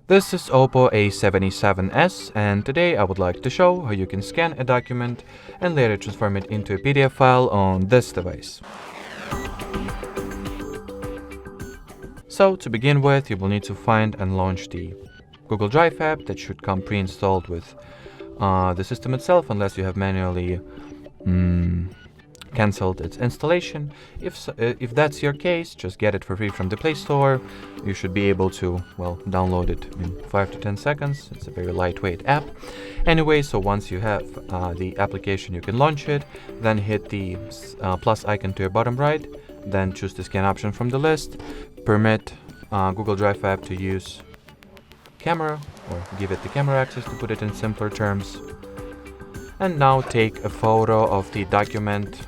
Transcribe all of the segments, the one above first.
This is OPPO A77s, and today I would like to show how you can scan a document and later transform it into a PDF file on this device. So to begin with, you will need to find and launch the Google Drive app that should come pre-installed with the system itself, unless you have manually cancelled its installation. If that's your case, just get it for free from the Play Store. You should be able to, well, download it in 5 to 10 seconds. It's a very lightweight app. Anyway, so once you have the application, you can launch it, then hit the plus icon to your bottom right, then choose the scan option from the list, permit Google Drive app to use camera, or give it the camera access to put it in simpler terms, and now take a photo of the document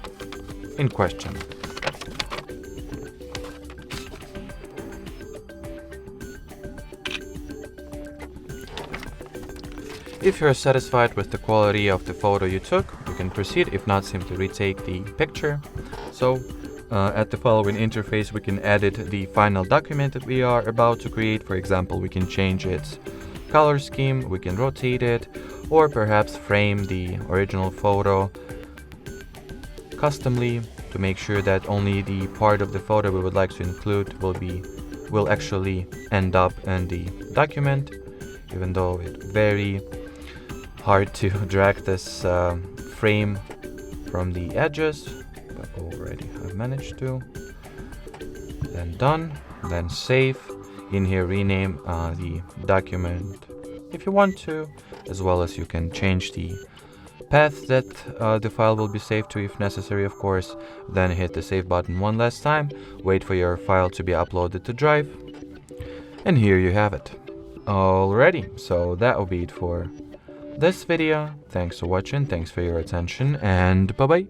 in question. If you are satisfied with the quality of the photo you took, you can proceed. If not, simply retake the picture. So at the following interface, we can edit the final document that we are about to create. For example, we can change its color scheme, we can rotate it, or perhaps frame the original photo customly to make sure that only the part of the photo we would like to include will actually end up in the document, even though it's very hard to drag this frame from the edges, but already I've managed to. Then done, then save. In here, rename the document if you want to, as well as you can change the path that the file will be saved to if necessary, of course. Then hit the save button one last time, wait for your file to be uploaded to Drive, and here you have it. Alrighty, so that will be it for this video. Thanks for watching, thanks for your attention, and bye bye.